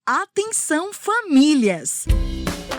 Atenção, famílias!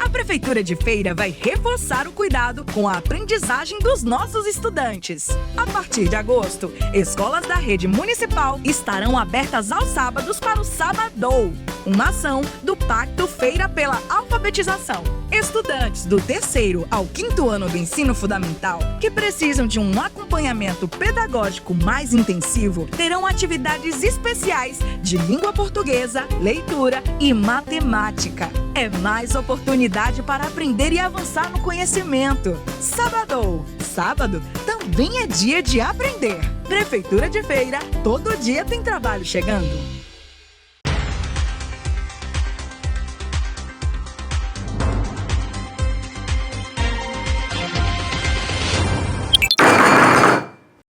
A Prefeitura de Feira vai reforçar o cuidado com a aprendizagem dos nossos estudantes. A partir de agosto, escolas da rede municipal estarão abertas aos sábados para o Sabadou, uma ação do Pacto Feira pela Alfabetização. Estudantes do 3º ao 5º ano do ensino fundamental que precisam de um acompanhamento pedagógico mais intensivo terão atividades especiais de língua portuguesa, leitura e matemática. É mais oportunidade para aprender e avançar no conhecimento. Sabadou. Sábado também é dia de aprender. Prefeitura de Feira, todo dia tem trabalho chegando.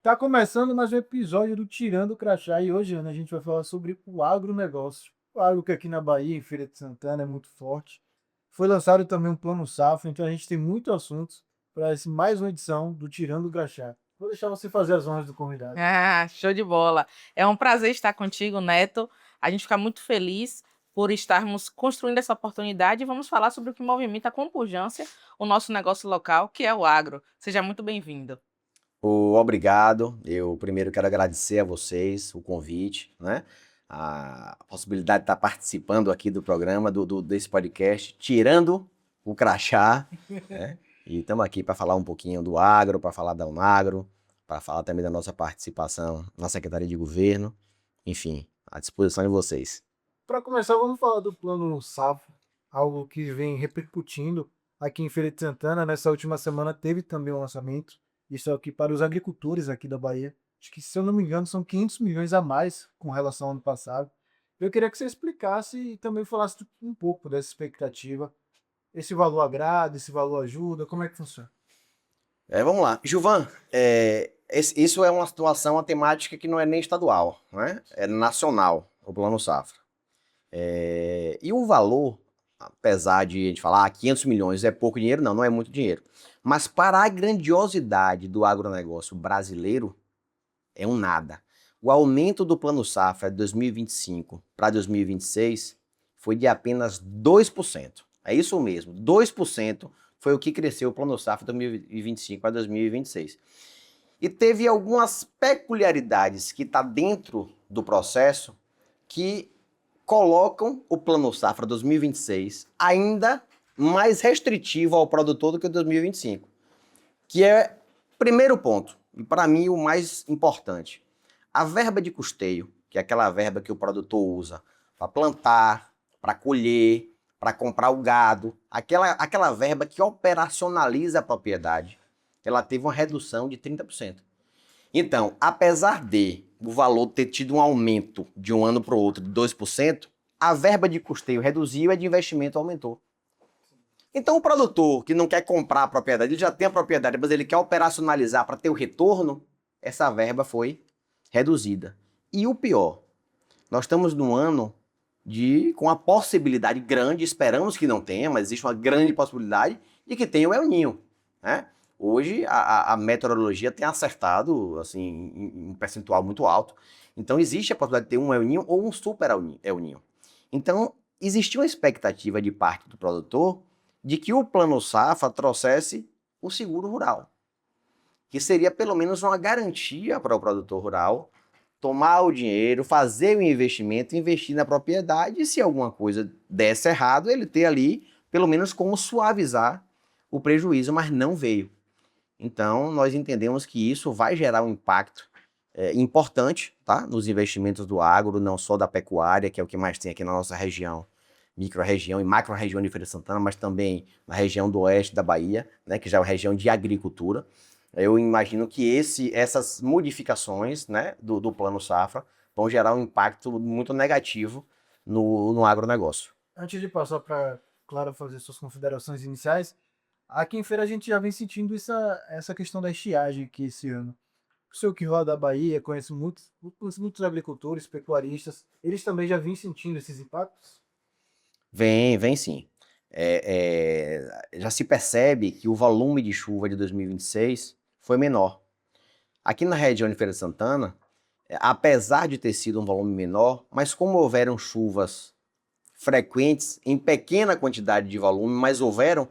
Tá começando mais um episódio do Tirando o Crachá e hoje, Ana, a gente vai falar sobre o agronegócio. O agro que aqui na Bahia, em Feira de Santana, é muito forte. Foi lançado também um plano safra, então a gente tem muitos assuntos para mais uma edição do Tirando o Crachá. Vou deixar você fazer as honras do convidado. Show de bola. É um prazer estar contigo, Neto. A gente fica muito feliz por estarmos construindo essa oportunidade e vamos falar sobre o que movimenta com pujança o nosso negócio local, que é o agro. Seja muito bem-vindo. Obrigado. Eu primeiro quero agradecer a vocês o convite, né? A possibilidade de estar participando aqui do programa, desse podcast, Tirando o Crachá, né? E estamos aqui para falar um pouquinho do agro, para falar da Unagro, para falar também da nossa participação na Secretaria de Governo. Enfim, à disposição de vocês. Para começar, vamos falar do plano safra, algo que vem repercutindo aqui em Feira de Santana. Nessa última semana teve também um lançamento, isso aqui para os agricultores aqui da Bahia. Acho que, se eu não me engano, são 500 milhões a mais com relação ao ano passado. Eu queria que você explicasse e também falasse um pouco dessa expectativa. Esse valor agrada, esse valor ajuda, como é que funciona? Vamos lá. Gilvan, isso é uma situação, uma temática que não é nem estadual, né? É nacional, o Plano Safra. E o valor, apesar de a gente falar 500 milhões é pouco dinheiro, não é muito dinheiro. Mas para a grandiosidade do agronegócio brasileiro, é um nada. O aumento do Plano Safra de 2025 para 2026 foi de apenas 2%. É isso mesmo, 2% foi o que cresceu o Plano Safra de 2025 para 2026. E teve algumas peculiaridades que estão dentro do processo que colocam o Plano Safra 2026 ainda mais restritivo ao produtor do que o 2025. Que é, primeiro ponto, e para mim o mais importante, a verba de custeio, que é aquela verba que o produtor usa para plantar, para colher, para comprar o gado, aquela verba que operacionaliza a propriedade, ela teve uma redução de 30%. Então, apesar de o valor ter tido um aumento de um ano para o outro de 2%, a verba de custeio reduziu e a de investimento aumentou. Então o produtor que não quer comprar a propriedade, ele já tem a propriedade, mas ele quer operacionalizar para ter o retorno, essa verba foi reduzida. E o pior, nós estamos num ano com a possibilidade grande, esperamos que não tenha, mas existe uma grande possibilidade de que tenha o El Niño, né? Hoje a meteorologia tem acertado assim, em um percentual muito alto. Então existe a possibilidade de ter um El Niño ou um super El Niño. Então existia uma expectativa de parte do produtor de que o Plano Safra trouxesse o seguro rural, que seria pelo menos uma garantia para o produtor rural tomar o dinheiro, fazer o investimento, investir na propriedade e se alguma coisa desse errado, ele ter ali pelo menos como suavizar o prejuízo, mas não veio. Então nós entendemos que isso vai gerar um impacto importante, tá? Nos investimentos do agro, não só da pecuária, que é o que mais tem aqui na nossa região, micro-região e macro-região de Feira de Santana, mas também na região do oeste da Bahia, né, que já é uma região de agricultura. Eu imagino que essas modificações, né, do Plano Safra vão gerar um impacto muito negativo no agronegócio. Antes de passar para Clara fazer suas considerações iniciais, aqui em Feira a gente já vem sentindo essa questão da estiagem aqui esse ano. O senhor que roda a Bahia, conhece muitos agricultores, pecuaristas, eles também já vêm sentindo esses impactos? Vem sim. Já se percebe que o volume de chuva de 2026 foi menor. Aqui na região de Feira de Santana, apesar de ter sido um volume menor, mas como houveram chuvas frequentes em pequena quantidade de volume, mas houveram,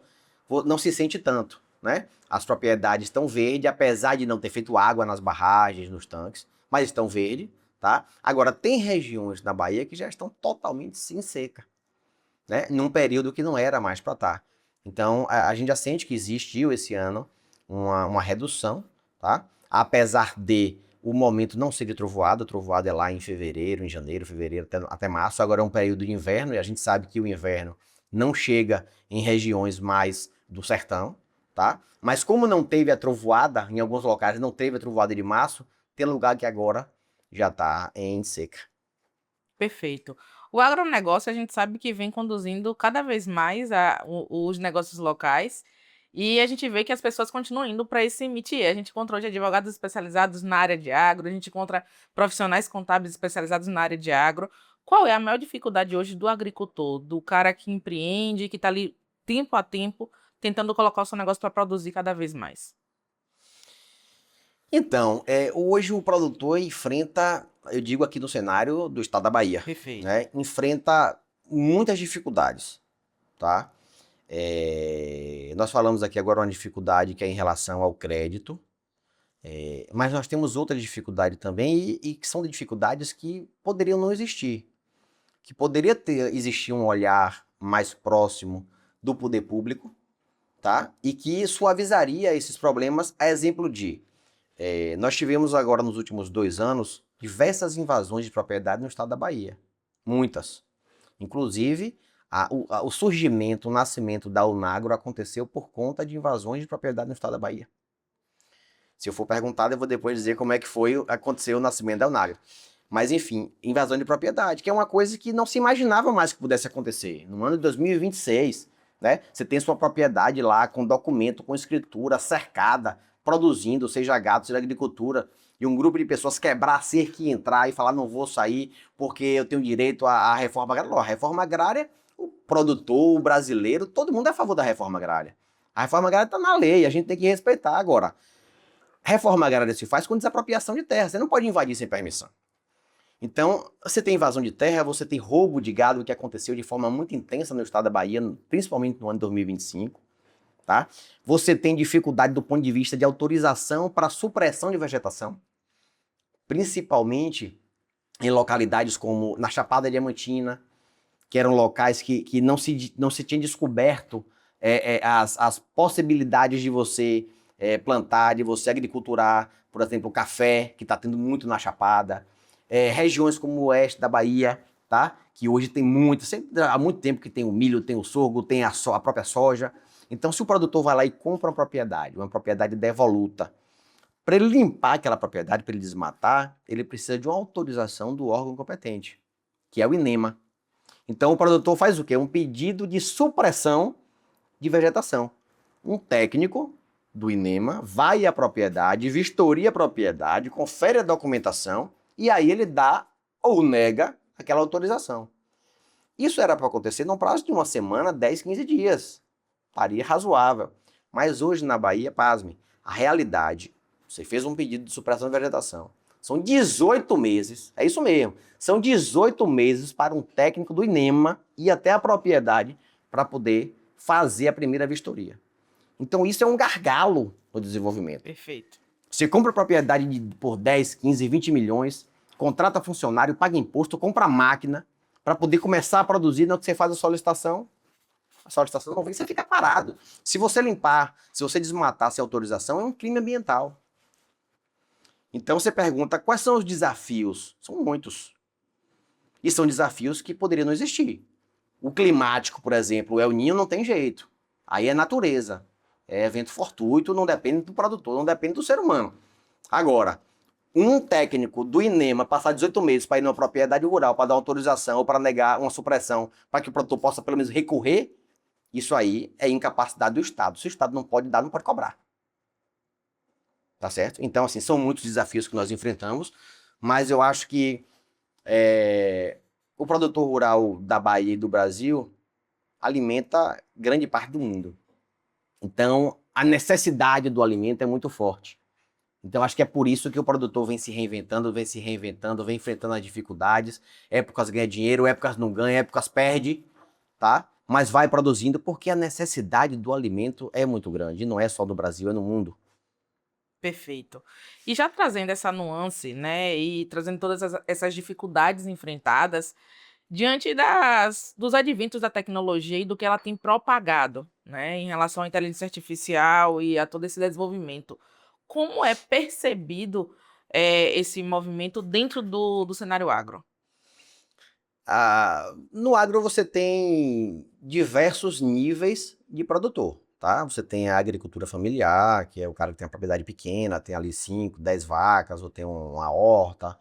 não se sente tanto, né? As propriedades estão verdes, apesar de não ter feito água nas barragens, nos tanques, mas estão verdes, tá? Agora, tem regiões na Bahia que já estão totalmente sem seca, né? Num período que não era mais para estar. Então, a gente já sente que existiu esse ano uma redução, tá? Apesar de o momento não ser de trovoada, a trovoada é lá em fevereiro, em janeiro, fevereiro, até março. Agora é um período de inverno e a gente sabe que o inverno não chega em regiões mais do sertão, tá? Mas como não teve a trovoada, em alguns locais não teve a trovoada de março, tem lugar que agora já está em seca. Perfeito. O agronegócio, a gente sabe que vem conduzindo cada vez mais os negócios locais e a gente vê que as pessoas continuam indo para esse métier. A gente encontra hoje advogados especializados na área de agro, a gente encontra profissionais contábeis especializados na área de agro. Qual é a maior dificuldade hoje do agricultor, do cara que empreende, que está ali tempo a tempo, tentando colocar o seu negócio para produzir cada vez mais? Então, hoje o produtor enfrenta, eu digo aqui no cenário do estado da Bahia, Perfeito. né, enfrenta muitas dificuldades, tá? Nós falamos aqui agora uma dificuldade que é em relação ao crédito, mas nós temos outra dificuldade também e que são dificuldades que poderiam não existir, que poderia existir um olhar mais próximo do poder público, tá? E que suavizaria esses problemas, a exemplo de nós tivemos agora nos últimos 2 anos diversas invasões de propriedade no estado da Bahia. Muitas. Inclusive, o surgimento, o nascimento da Unagro aconteceu por conta de invasões de propriedade no estado da Bahia. Se eu for perguntado, eu vou depois dizer como é que aconteceu o nascimento da Unagro. Mas, enfim, invasão de propriedade, que é uma coisa que não se imaginava mais que pudesse acontecer. No ano de 2026, né, você tem sua propriedade lá com documento, com escritura, cercada, produzindo, seja gado, seja agricultura, e um grupo de pessoas quebrar a cerca e entrar e falar não vou sair porque eu tenho direito à reforma agrária. Não, a reforma agrária, o produtor, o brasileiro, todo mundo é a favor da reforma agrária. A reforma agrária está na lei, a gente tem que respeitar. Agora, reforma agrária se faz com desapropriação de terra, você não pode invadir sem permissão. Então, você tem invasão de terra, você tem roubo de gado que aconteceu de forma muito intensa no estado da Bahia, principalmente no ano de 2025. Tá? Você tem dificuldade do ponto de vista de autorização para supressão de vegetação, principalmente em localidades como na Chapada Diamantina, que eram locais que não se tinha descoberto as possibilidades de você plantar, de você agriculturar, por exemplo, o café, que está tendo muito na Chapada, regiões como o oeste da Bahia, tá? Que hoje tem há muito tempo que tem o milho, tem o sorgo, tem a própria soja. Então, se o produtor vai lá e compra uma propriedade devoluta, para ele limpar aquela propriedade, para ele desmatar, ele precisa de uma autorização do órgão competente, que é o INEMA. Então, o produtor faz o quê? Um pedido de supressão de vegetação. Um técnico do INEMA vai à propriedade, vistoria a propriedade, confere a documentação e aí ele dá ou nega aquela autorização. Isso era para acontecer num prazo de uma semana, 10, 15 dias. Estaria razoável. Mas hoje na Bahia, pasme, a realidade, você fez um pedido de supressão de vegetação. São 18 meses, é isso mesmo, são 18 meses para um técnico do INEMA ir até a propriedade para poder fazer a primeira vistoria. Então isso é um gargalo no desenvolvimento. Perfeito. Você compra a propriedade por 10, 15, 20 milhões, contrata funcionário, paga imposto, compra máquina para poder começar a produzir, na que você faz a solicitação não vem, você fica parado. Se você limpar, se você desmatar sem autorização, é um crime ambiental. Então você pergunta, quais são os desafios? São muitos. E são desafios que poderiam não existir. O climático, por exemplo, o El Niño não tem jeito. Aí é natureza. É evento fortuito, não depende do produtor, não depende do ser humano. Agora, um técnico do INEMA passar 18 meses para ir numa propriedade rural, para dar uma autorização ou para negar uma supressão, para que o produtor possa pelo menos recorrer, isso aí é incapacidade do Estado. Se o Estado não pode dar, não pode cobrar. Tá certo? Então, assim, são muitos desafios que nós enfrentamos, mas eu acho que o produtor rural da Bahia e do Brasil alimenta grande parte do mundo. Então, a necessidade do alimento é muito forte. Então, acho que é por isso que o produtor vem se reinventando, vem enfrentando as dificuldades. Épocas ganha dinheiro, épocas não ganha, épocas perde, tá? Mas vai produzindo porque a necessidade do alimento é muito grande. E não é só no Brasil, é no mundo. Perfeito. E já trazendo essa nuance, né, e trazendo todas essas dificuldades enfrentadas, diante dos adventos da tecnologia e do que ela tem propagado, né, em relação à inteligência artificial e a todo esse desenvolvimento, como é percebido esse movimento dentro do cenário agro? No agro você tem diversos níveis de produtor, tá? Você tem a agricultura familiar, que é o cara que tem uma propriedade pequena, tem ali 5, 10 vacas, ou tem uma horta.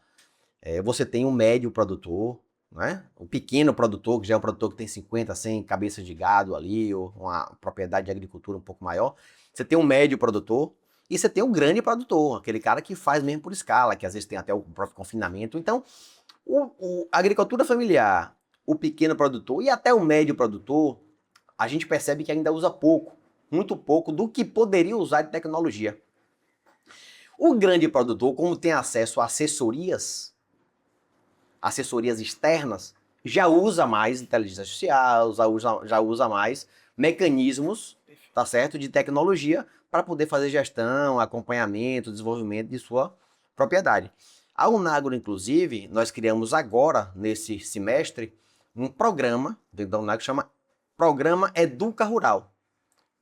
Você tem um médio produtor, né? O pequeno produtor, que já é um produtor que tem 50, 100 cabeças de gado ali, ou uma propriedade de agricultura um pouco maior. Você tem um médio produtor e você tem um grande produtor, aquele cara que faz mesmo por escala, que às vezes tem até o próprio confinamento. Então, a agricultura familiar, o pequeno produtor e até o médio produtor, a gente percebe que ainda usa pouco, muito pouco do que poderia usar de tecnologia. O grande produtor, como tem acesso a assessorias externas, já usa mais inteligência artificial, já usa mais mecanismos, tá certo, de tecnologia para poder fazer gestão, acompanhamento, desenvolvimento de sua propriedade. A Unagro, inclusive, nós criamos agora, nesse semestre, um programa dentro da Unagro que chama Programa Educa Rural.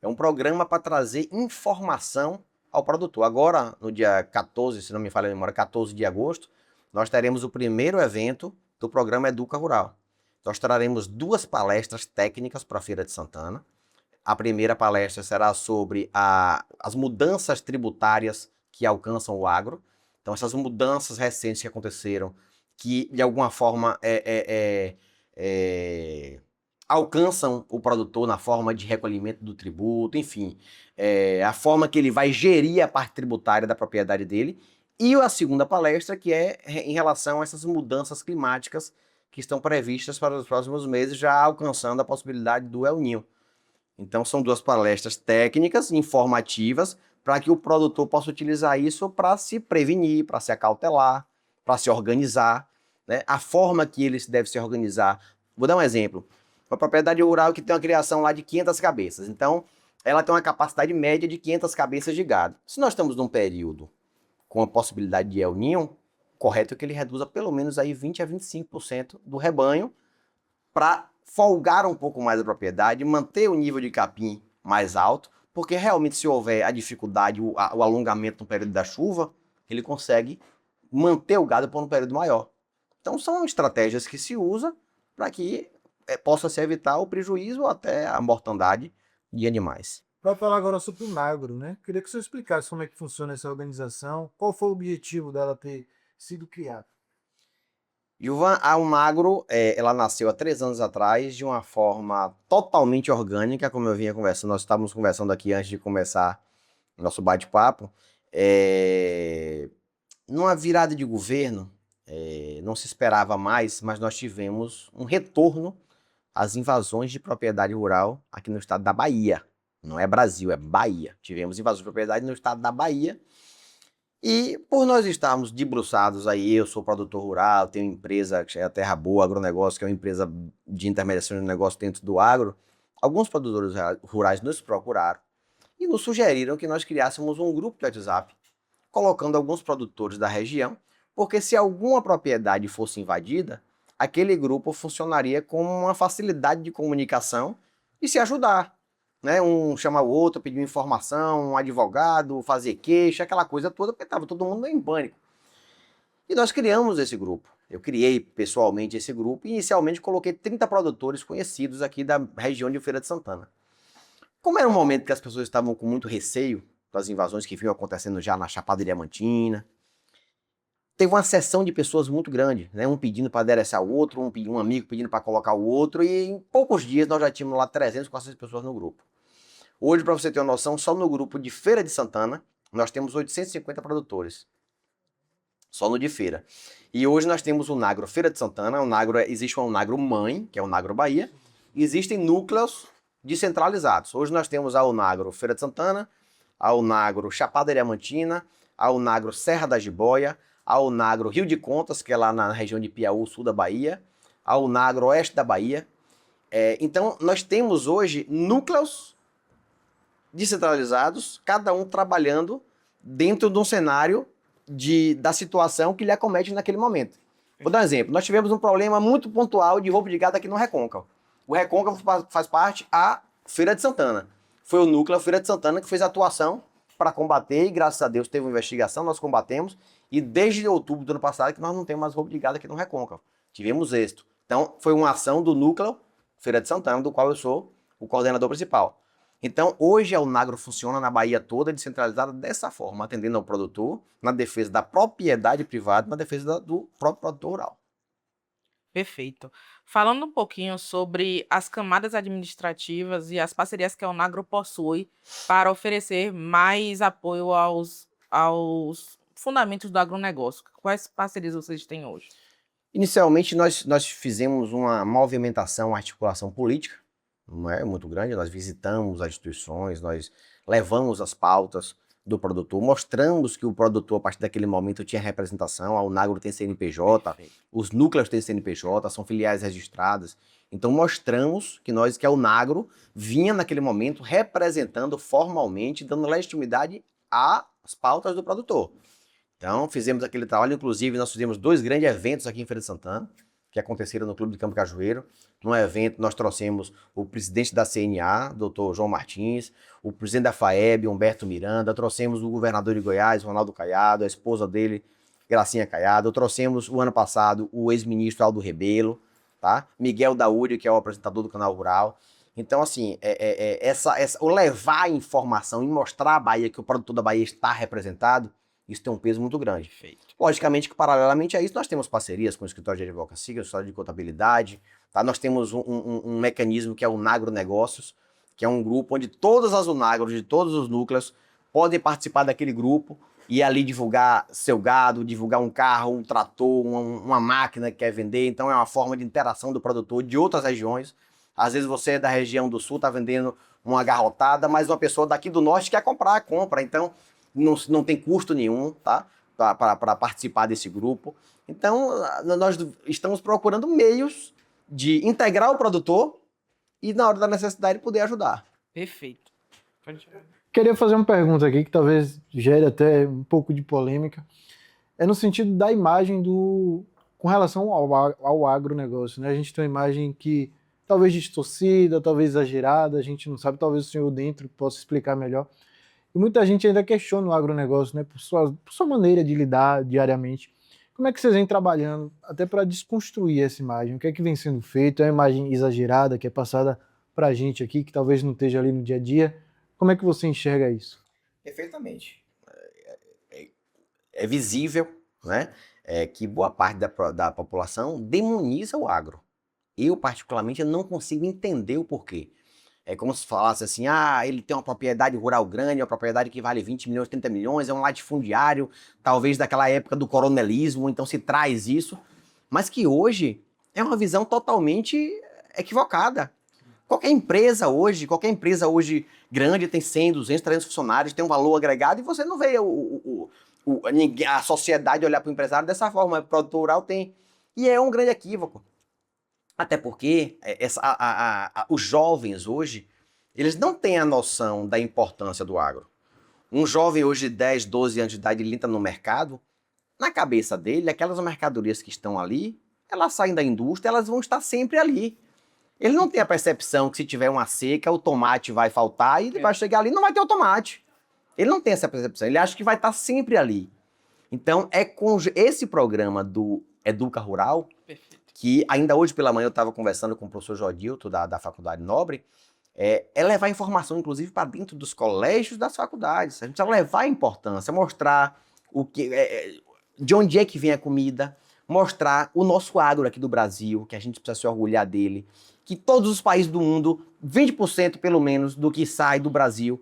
É um programa para trazer informação ao produtor. Agora, no dia 14, se não me falha a memória, 14 de agosto, nós teremos o primeiro evento do programa Educa Rural. Nós traremos 2 palestras técnicas para a Feira de Santana. A primeira palestra será sobre as mudanças tributárias que alcançam o agro. Então, essas mudanças recentes que aconteceram, que de alguma forma alcançam o produtor na forma de recolhimento do tributo, enfim, a forma que ele vai gerir a parte tributária da propriedade dele. E a segunda palestra, que é em relação a essas mudanças climáticas que estão previstas para os próximos meses, já alcançando a possibilidade do El Niño. Então, são 2 palestras técnicas, informativas, para que o produtor possa utilizar isso para se prevenir, para se acautelar, para se organizar, né? A forma que ele deve se organizar. Vou dar um exemplo. Uma propriedade rural que tem uma criação lá de 500 cabeças. Então, ela tem uma capacidade média de 500 cabeças de gado. Se nós estamos num período com a possibilidade de El Niño, correto é que ele reduza pelo menos aí 20 a 25% do rebanho para folgar um pouco mais a propriedade, manter o nível de capim mais alto, porque realmente se houver a dificuldade, o alongamento no período da chuva, ele consegue manter o gado por um período maior. Então são estratégias que se usa para que possa se evitar o prejuízo ou até a mortandade de animais. Para falar agora sobre o Unagro, né? Queria que você explicasse como é que funciona essa organização, qual foi o objetivo dela ter sido criada. Gilvan, a Unagro, ela nasceu há 3 anos atrás de uma forma totalmente orgânica, como eu vinha conversando, nós estávamos conversando aqui antes de começar o nosso bate-papo. Numa virada de governo, não se esperava mais, mas nós tivemos um retorno às invasões de propriedade rural aqui no estado da Bahia. Não é Brasil, é Bahia. Tivemos invasões de propriedade no estado da Bahia. E por nós estarmos debruçados aí, eu sou produtor rural, tenho empresa que é a Terra Boa Agronegócio, que é uma empresa de intermediação de negócio dentro do agro, alguns produtores rurais nos procuraram e nos sugeriram que nós criássemos um grupo de WhatsApp, colocando alguns produtores da região, porque se alguma propriedade fosse invadida, aquele grupo funcionaria como uma facilidade de comunicação e se ajudar. Né? Um chamar o outro, pedir informação, um advogado, fazer queixa, aquela coisa toda, porque estava todo mundo em pânico. E nós criamos esse grupo. Eu criei pessoalmente esse grupo e inicialmente coloquei 30 produtores conhecidos aqui da região de Feira de Santana. Como era um momento que as pessoas estavam com muito receio das invasões que vinham acontecendo já na Chapada Diamantina, teve uma seção de pessoas muito grande, né? Um pedindo para adereçar o outro, um amigo pedindo para colocar o outro, e em poucos dias nós já tínhamos lá 300, 400 pessoas no grupo. Hoje, para você ter uma noção, só no grupo de Feira de Santana, nós temos 850 produtores. Só no de feira. E hoje nós temos o Unagro Feira de Santana, existe uma Unagro Mãe, que é o Unagro Bahia, e existem núcleos descentralizados. Hoje nós temos a Unagro Feira de Santana, a Unagro Chapada Diamantina, a Unagro Serra da Jiboia, a Unagro Rio de Contas, que é lá na região de Piauí, sul da Bahia, a Unagro Oeste da Bahia. Então, nós temos hoje núcleos descentralizados, cada um trabalhando dentro de um cenário da situação que lhe acomete naquele momento. Vou dar um exemplo. Nós tivemos um problema muito pontual de roubo de gado aqui no Recôncavo. O Recôncavo faz parte a Feira de Santana. Foi o núcleo Feira de Santana que fez a atuação para combater, e graças a Deus teve uma investigação, nós combatemos, e desde outubro do ano passado que nós não temos mais roubo de gado aqui no Recôncavo. Tivemos êxito. Então, foi uma ação do núcleo Feira de Santana, do qual eu sou o coordenador principal. Então, hoje a Unagro funciona na Bahia toda, descentralizada dessa forma, atendendo ao produtor, na defesa da propriedade privada, na defesa do próprio produtor rural. Perfeito. Falando um pouquinho sobre as camadas administrativas e as parcerias que a Unagro possui para oferecer mais apoio aos fundamentos do agronegócio. Quais parcerias vocês têm hoje? Inicialmente, nós fizemos uma movimentação, uma articulação política, não é muito grande, nós visitamos as instituições, nós levamos as pautas do produtor, mostramos que o produtor, a partir daquele momento, tinha representação, a Unagro tem CNPJ, os núcleos têm CNPJ, são filiais registradas. Então, mostramos que a Unagro vinha, naquele momento, representando formalmente, dando legitimidade às pautas do produtor. Então, fizemos aquele trabalho, inclusive, nós fizemos 2 grandes eventos aqui em Feira de Santana, que aconteceram no Clube de Campo Cajueiro. No evento, nós trouxemos o presidente da CNA, doutor João Martins, o presidente da FAEB, Humberto Miranda, trouxemos o governador de Goiás, Ronaldo Caiado, a esposa dele, Gracinha Caiado, trouxemos o ano passado o ex-ministro Aldo Rebelo, tá? Miguel Daúrio, que é o apresentador do Canal Rural. Então, assim, o levar a informação e mostrar a Bahia, que o produtor da Bahia está representado, isso tem um peso muito grande. Perfeito. Logicamente que, paralelamente a isso, nós temos parcerias com o escritório de advocacia, o escritório de contabilidade, tá? Nós temos um mecanismo que é o Unagro Negócios, que é um grupo onde todas as Unagros de todos os núcleos podem participar daquele grupo e ali divulgar seu gado, divulgar um carro, um trator, uma máquina que quer vender. Então é uma forma de interação do produtor de outras regiões. Às vezes você é da região do sul, está vendendo uma garrotada, mas uma pessoa daqui do norte quer comprar, compra. Então não tem custo nenhum, tá? Para participar desse grupo. Então, nós estamos procurando meios de integrar o produtor e, na hora da necessidade, poder ajudar. Perfeito. Queria fazer uma pergunta aqui que talvez gere até um pouco de polêmica. É no sentido da imagem com relação ao agronegócio, né? A gente tem uma imagem que talvez distorcida, talvez exagerada, a gente não sabe, talvez o senhor dentro possa explicar melhor. E muita gente ainda questiona o agronegócio, né, por sua maneira de lidar diariamente. Como é que vocês vêm trabalhando até para desconstruir essa imagem? O que é que vem sendo feito? É uma imagem exagerada que é passada para a gente aqui, que talvez não esteja ali no dia a dia. Como é que você enxerga isso? Perfeitamente. É visível, né, que boa parte da população demoniza o agro. Eu, particularmente, não consigo entender o porquê. É como se falasse assim, ele tem uma propriedade rural grande, uma propriedade que vale 20 milhões, 30 milhões, é um latifundiário, talvez daquela época do coronelismo, então se traz isso, mas que hoje é uma visão totalmente equivocada. Qualquer empresa hoje grande tem 100, 200, 300 funcionários, tem um valor agregado e você não vê a sociedade olhar para o empresário dessa forma, o produtor rural tem. E é um grande equívoco. Até porque os jovens hoje, eles não têm a noção da importância do agro. Um jovem hoje de 10, 12 anos de idade, ele entra no mercado, na cabeça dele, aquelas mercadorias que estão ali, elas saem da indústria, elas vão estar sempre ali. Ele não tem a percepção que se tiver uma seca, o tomate vai faltar e ele vai chegar ali e não vai ter o tomate. Ele não tem essa percepção, ele acha que vai estar sempre ali. Então, é com esse programa do Educa Rural, que ainda hoje pela manhã eu estava conversando com o professor Jodilton da Faculdade Nobre, é levar informação, inclusive, para dentro dos colégios das faculdades. A gente precisa levar a importância, mostrar de onde é que vem a comida, mostrar o nosso agro aqui do Brasil, que a gente precisa se orgulhar dele, que todos os países do mundo, 20% pelo menos do que sai do Brasil,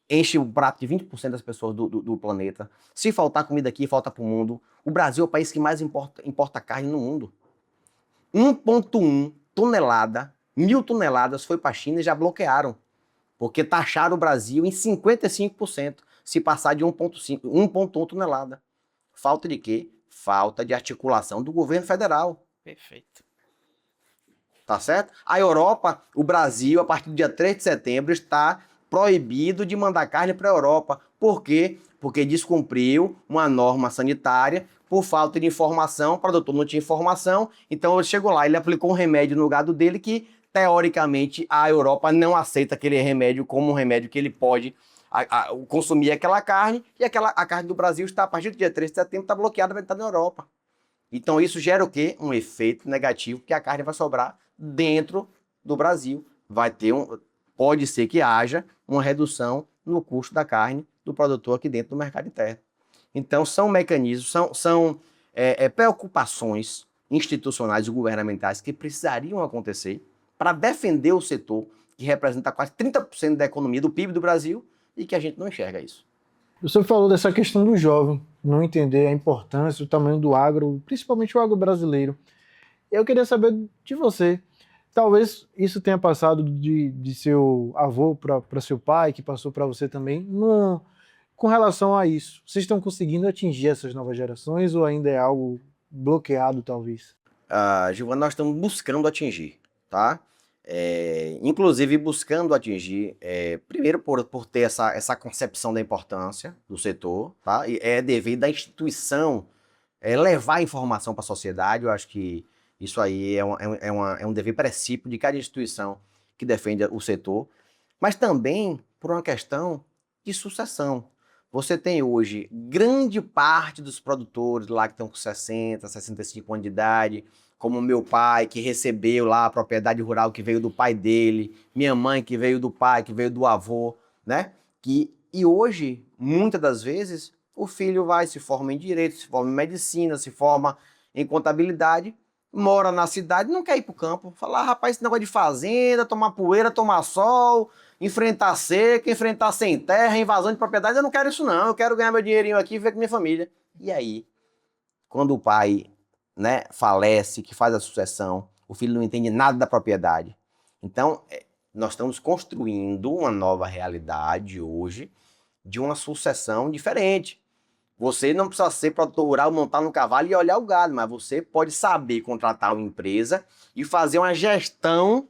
enche o prato de 20% das pessoas do planeta. Se faltar comida aqui, falta para o mundo. O Brasil é o país que mais importa carne no mundo. 1,1 tonelada, 1.000 toneladas foi para a China e já bloquearam, porque taxaram o Brasil em 55%. se passar de 1,5, 1,1 tonelada. Falta de quê? Falta de articulação do governo federal. Perfeito. Tá certo? A Europa, o Brasil, a partir do dia 3 de setembro, está proibido de mandar carne para a Europa. Por quê? Porque descumpriu uma norma sanitária por falta de informação. O produtor não tinha informação, então ele chegou lá, ele aplicou um remédio no gado dele que, teoricamente, a Europa não aceita aquele remédio como um remédio que ele pode consumir aquela carne, e a carne do Brasil está, a partir do dia 3 de setembro, está bloqueada, vai estar na Europa. Então isso gera o quê? Um efeito negativo, que a carne vai sobrar dentro do Brasil. Pode ser que haja uma redução no custo da carne do produtor aqui dentro do mercado interno. Então são mecanismos, são preocupações institucionais e governamentais que precisariam acontecer para defender o setor que representa quase 30% da economia do PIB do Brasil e que a gente não enxerga isso. O senhor falou dessa questão do jovem, não entender a importância, o tamanho do agro, principalmente o agro brasileiro. Eu queria saber de você, talvez isso tenha passado de seu avô para seu pai, que passou para você também, com relação a isso. Vocês estão conseguindo atingir essas novas gerações ou ainda é algo bloqueado, talvez? Giovana, nós estamos buscando atingir, tá? Inclusive buscando atingir, primeiro por ter essa concepção da importância do setor, tá? E é dever da instituição levar a informação para a sociedade. Eu acho que isso aí é um dever precípio de cada instituição que defende o setor, mas também por uma questão de sucessão. Você tem hoje grande parte dos produtores lá que estão com 60, 65 anos de idade, como meu pai, que recebeu lá a propriedade rural que veio do pai dele, minha mãe que veio do pai, que veio do avô, né? E hoje, muitas das vezes, o filho se forma em direito, se forma em medicina, se forma em contabilidade, mora na cidade, não quer ir pro campo. Fala, rapaz, esse negócio de fazenda, tomar poeira, tomar sol, enfrentar seca, enfrentar sem terra, invasão de propriedade, eu não quero isso não, eu quero ganhar meu dinheirinho aqui e viver com minha família. E aí, quando o pai, né, falece, que faz a sucessão, o filho não entende nada da propriedade. Então, nós estamos construindo uma nova realidade hoje de uma sucessão diferente. Você não precisa ser produtor rural, montar no cavalo e olhar o gado, mas você pode saber contratar uma empresa e fazer uma gestão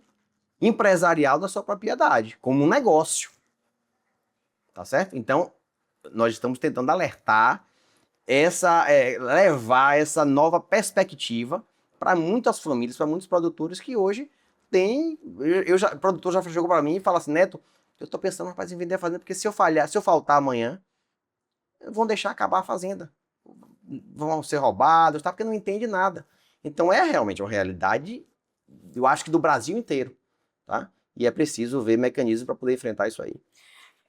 empresarial da sua propriedade, como um negócio. Tá certo? Então, nós estamos tentando alertar levar essa nova perspectiva para muitas famílias, para muitos produtores que hoje têm. O produtor já chegou para mim e fala assim: Neto, eu estou pensando, rapaz, em vender a fazenda, porque se eu faltar amanhã, vão deixar acabar a fazenda. Vão ser roubados, tá? Porque não entende nada. Então é realmente uma realidade, eu acho que do Brasil inteiro, tá? E é preciso ver mecanismos para poder enfrentar isso aí.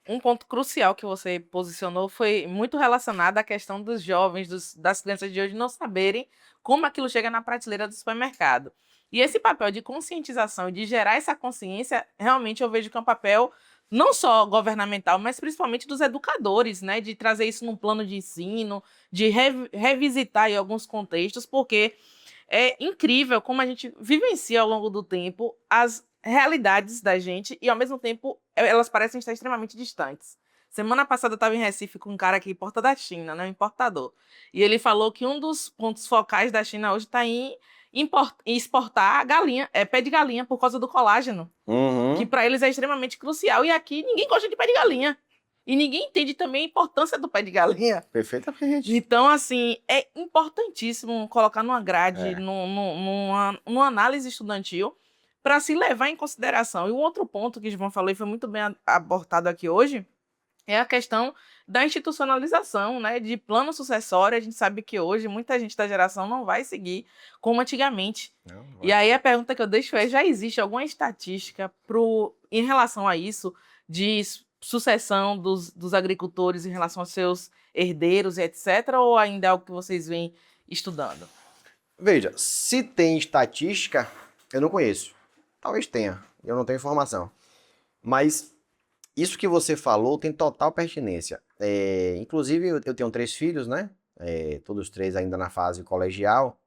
Um ponto crucial que você posicionou foi muito relacionado à questão dos jovens, das crianças de hoje não saberem como aquilo chega na prateleira do supermercado. E esse papel de conscientização e de gerar essa consciência, realmente eu vejo que é um papel não só governamental, mas principalmente dos educadores, né? De trazer isso num plano de ensino, de revisitar em alguns contextos, porque é incrível como a gente vivencia ao longo do tempo as realidades da gente e, ao mesmo tempo, elas parecem estar extremamente distantes. Semana passada eu estava em Recife com um cara que importa da China, né, um importador. E ele falou que um dos pontos focais da China hoje está em exportar galinha, pé de galinha, por causa do colágeno, que para eles é extremamente crucial. E aqui ninguém gosta de pé de galinha. E ninguém entende também a importância do pé de galinha. Perfeitamente. Então, assim, é importantíssimo colocar numa grade, numa análise estudantil, para se levar em consideração. E um outro ponto que o João falou e foi muito bem abordado aqui hoje é a questão da institucionalização, né, de plano sucessório. A gente sabe que hoje muita gente da geração não vai seguir como antigamente. E aí a pergunta que eu deixo é: já existe alguma estatística em relação a isso, de sucessão dos agricultores em relação aos seus herdeiros, etc., ou ainda é algo que vocês vêm estudando? Veja, se tem estatística, eu não conheço. Talvez tenha, eu não tenho informação. Mas isso que você falou tem total pertinência. Inclusive, eu tenho 3 filhos, né? Todos 3 ainda na fase colegial.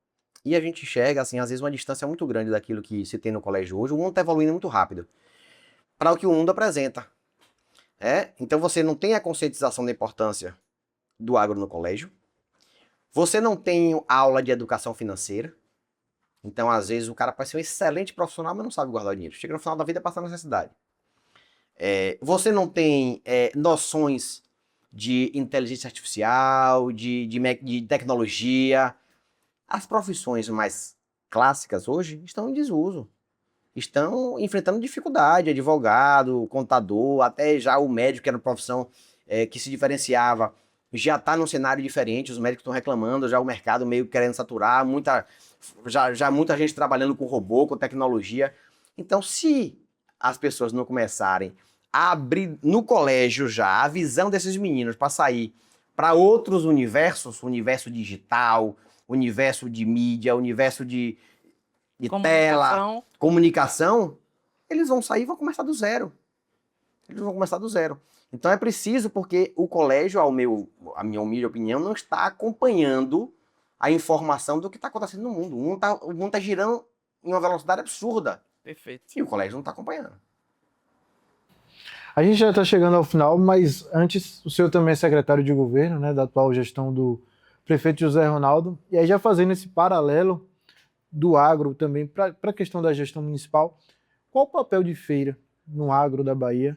E a gente enxerga, assim, às vezes uma distância muito grande daquilo que se tem no colégio hoje. O mundo está evoluindo muito rápido para o que o mundo apresenta. Então você não tem a conscientização da importância do agro no colégio. Você não tem aula de educação financeira. Então, às vezes, o cara pode ser um excelente profissional, mas não sabe guardar dinheiro. Chega no final da vida e passa necessidade. Você não tem noções de inteligência artificial, de tecnologia. As profissões mais clássicas hoje estão em desuso. Estão enfrentando dificuldade, advogado, contador, até já o médico, que era uma profissão que se diferenciava, já está num cenário diferente, os médicos estão reclamando, já o mercado meio querendo saturar, muita gente trabalhando com robô, com tecnologia. Então, se as pessoas não começarem a abrir no colégio já a visão desses meninos para sair para outros universos, universo digital, universo de mídia, universo de tela, comunicação, eles vão sair e vão começar do zero. Então é preciso, porque o colégio, a minha humilde opinião, não está acompanhando a informação do que está acontecendo no mundo. O mundo está girando em uma velocidade absurda. Perfeito. E o colégio não está acompanhando. A gente já está chegando ao final, mas antes, o senhor também é secretário de governo, né, da atual gestão do prefeito José Ronaldo, e aí já fazendo esse paralelo do agro também para a questão da gestão municipal, qual o papel de feira no agro da Bahia?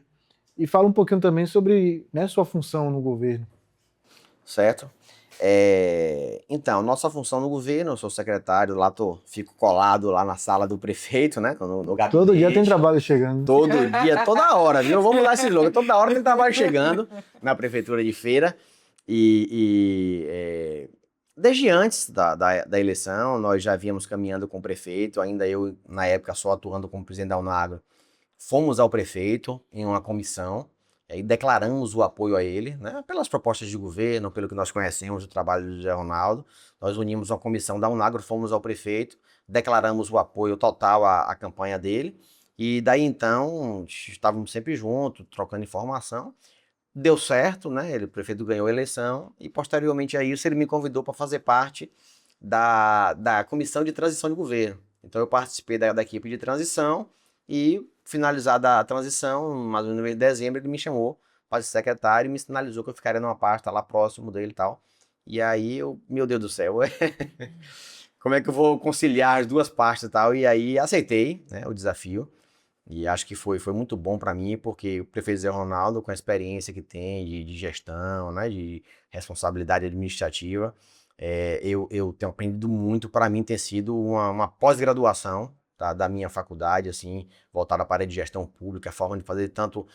E fala um pouquinho também sobre, né, sua função no governo. Certo. Então, nossa função no governo, eu sou secretário, fico colado lá na sala do prefeito, né, no gabinete. Todo dia tem trabalho chegando. Todo dia, toda hora, viu? Vamos mudar esse slogan. Toda hora tem trabalho chegando na prefeitura de Feira. Desde antes da eleição, nós já víamos caminhando com o prefeito, ainda eu, na época, só atuando como presidente da Unagro, fomos ao prefeito em uma comissão e declaramos o apoio a ele, né, pelas propostas de governo, pelo que nós conhecemos do trabalho do José Ronaldo. Nós unimos uma comissão da Unagro, fomos ao prefeito, declaramos o apoio total à campanha dele, e daí então estávamos sempre juntos, trocando informação. Deu certo, né? O prefeito ganhou a eleição e, posteriormente a isso, ele me convidou para fazer parte da comissão de transição de governo. Então, eu participei da equipe de transição e, finalizada a transição, mais ou menos no mês de dezembro, ele me chamou para ser secretário e me sinalizou que eu ficaria numa pasta lá próximo dele e tal. E aí, meu Deus do céu, como é que eu vou conciliar as duas pastas e tal? E aí, aceitei, né, o desafio. E acho que foi muito bom para mim, porque o prefeito Zé Ronaldo, com a experiência que tem de gestão, né, de responsabilidade administrativa, eu tenho aprendido muito. Para mim tem sido uma pós-graduação, tá, da minha faculdade, assim, voltada para a área de gestão pública, a forma de fazer tanto,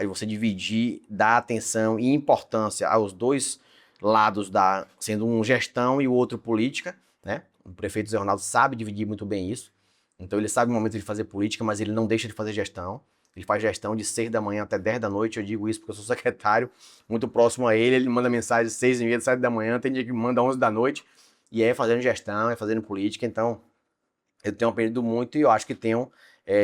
você dividir, dar atenção e importância aos dois lados, sendo um gestão e o outro política, né? O prefeito Zé Ronaldo sabe dividir muito bem isso. Então ele sabe o momento de fazer política, mas ele não deixa de fazer gestão. Ele faz gestão de 6 da manhã até 10 da noite. Eu digo isso porque eu sou secretário, muito próximo a ele. Ele manda mensagem 6h30, 7 da manhã, tem dia que manda 11 da noite. E é fazendo gestão, é fazendo política. Então eu tenho aprendido muito e eu acho que tenho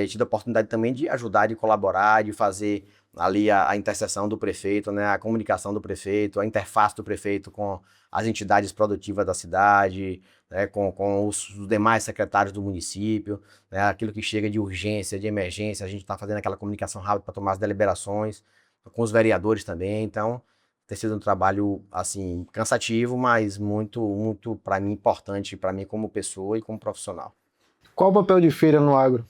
tido a oportunidade também de ajudar, de colaborar, de fazer ali a interseção do prefeito, né, a comunicação do prefeito, a interface do prefeito com as entidades produtivas da cidade, né, com os demais secretários do município, né, aquilo que chega de urgência, de emergência, a gente está fazendo aquela comunicação rápida para tomar as deliberações, com os vereadores também. Então, tem sido um trabalho, assim, cansativo, mas muito, muito, para mim, importante, para mim como pessoa e como profissional. Qual o papel de feira no agro?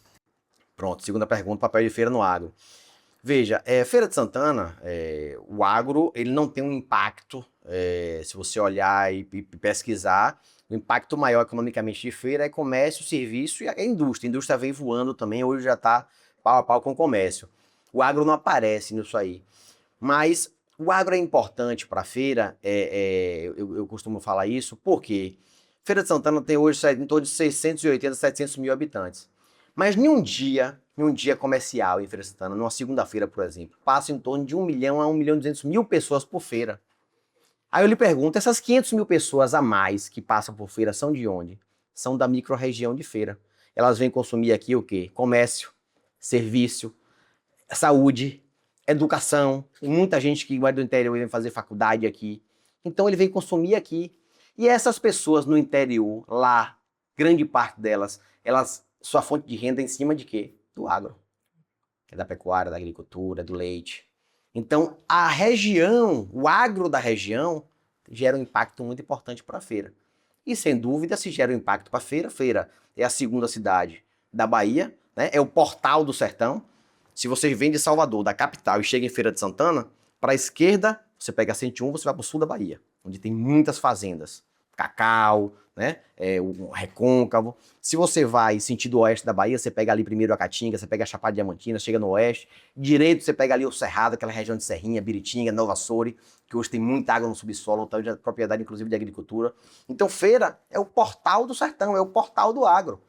Pronto, segunda pergunta, papel de feira no agro. Veja, Feira de Santana, o agro, ele não tem um impacto, se você olhar e pesquisar, o impacto maior economicamente de feira é comércio, serviço e a indústria. A indústria vem voando também, hoje já está pau a pau com o comércio. O agro não aparece nisso aí. Mas o agro é importante para a feira, eu costumo falar isso, porque Feira de Santana tem hoje em torno de 680, 700 mil habitantes. Mas em um dia comercial em Feira de Santana, numa segunda-feira, por exemplo, passa em torno de 1 milhão a 1 milhão e 200 mil pessoas por feira. Aí eu lhe pergunto, essas 500 mil pessoas a mais que passam por feira são de onde? São da micro-região de Feira. Elas vêm consumir aqui o quê? Comércio, serviço, saúde, educação. Tem muita gente que vai do interior e vem fazer faculdade aqui. Então ele vem consumir aqui. E essas pessoas no interior, lá, grande parte delas, sua fonte de renda é em cima de quê? Do agro. É da pecuária, da agricultura, do leite. Então, a região, o agro da região, gera um impacto muito importante para a feira. E, sem dúvida, se gera um impacto para a feira, Feira é a segunda cidade da Bahia, né? É o portal do sertão. Se você vem de Salvador, da capital, e chega em Feira de Santana, para a esquerda, você pega a 101, você vai para o sul da Bahia, onde tem muitas fazendas. Cacau, né? O Recôncavo. Se você vai sentido oeste da Bahia, você pega ali primeiro a Caatinga, você pega a Chapada Diamantina, chega no oeste. Direito, você pega ali o Cerrado, aquela região de Serrinha, Biritinga, Nova Açores, que hoje tem muita água no subsolo, então é propriedade inclusive de agricultura. Então, feira é o portal do sertão, é o portal do agro.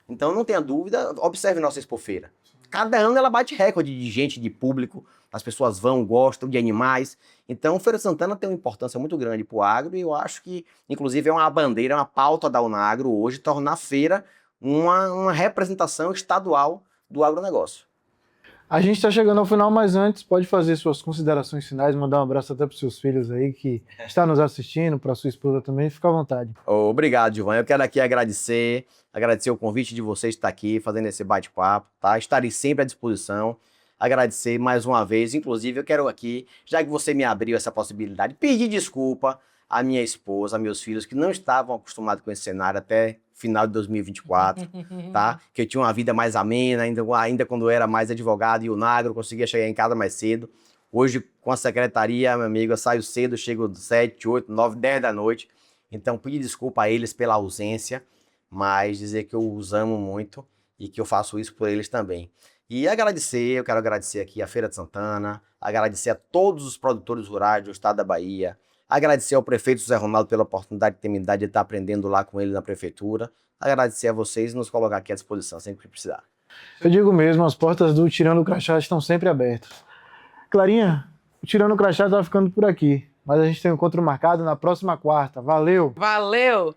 Então, não tenha dúvida, observe nossa Expofeira. Cada ano ela bate recorde de gente, de público, as pessoas vão, gostam de animais. Então, Feira de Santana tem uma importância muito grande para o agro e eu acho que, inclusive, é uma bandeira, uma pauta da Unagro hoje, tornar a feira uma representação estadual do agronegócio. A gente está chegando ao final, mas antes pode fazer suas considerações finais, mandar um abraço até para os seus filhos aí que estão nos assistindo, para sua esposa também, fica à vontade. Obrigado, Gilvan. Eu quero aqui agradecer o convite de vocês estar aqui fazendo esse bate-papo, tá? Estarei sempre à disposição. Agradecer mais uma vez, inclusive eu quero aqui, já que você me abriu essa possibilidade, pedir desculpa à minha esposa, a meus filhos que não estavam acostumados com esse cenário até final de 2024, tá? Que eu tinha uma vida mais amena, ainda quando eu era mais advogado e Unagro, conseguia chegar em casa mais cedo. Hoje, com a secretaria, meu amigo, eu saio cedo, chego 7, 8, 9, 10 da noite. Então, pedir desculpa a eles pela ausência, mas dizer que eu os amo muito e que eu faço isso por eles também. E eu quero agradecer aqui a Feira de Santana, agradecer a todos os produtores rurais do estado da Bahia, agradecer ao prefeito José Ronaldo pela oportunidade de ter me dado de estar aprendendo lá com ele na prefeitura, agradecer a vocês e nos colocar aqui à disposição sempre que precisar. Eu digo mesmo, as portas do Tirando o Crachá estão sempre abertas. Clarinha, o Tirando o Crachá está ficando por aqui, mas a gente tem um encontro marcado na próxima quarta. Valeu! Valeu!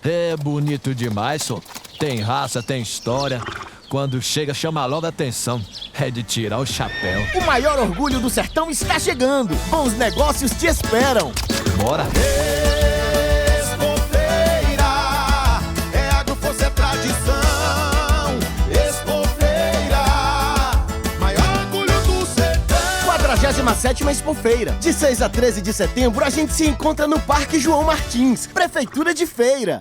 É bonito demais, só. Tem raça, tem história. Quando chega, chama logo a atenção. É de tirar o chapéu. O maior orgulho do sertão está chegando. Bons negócios te esperam. Bora! Expofeira, é agroforça, é tradição. Expofeira, maior orgulho do sertão. 47ª Expofeira. De 6 a 13 de setembro, a gente se encontra no Parque João Martins, Prefeitura de Feira.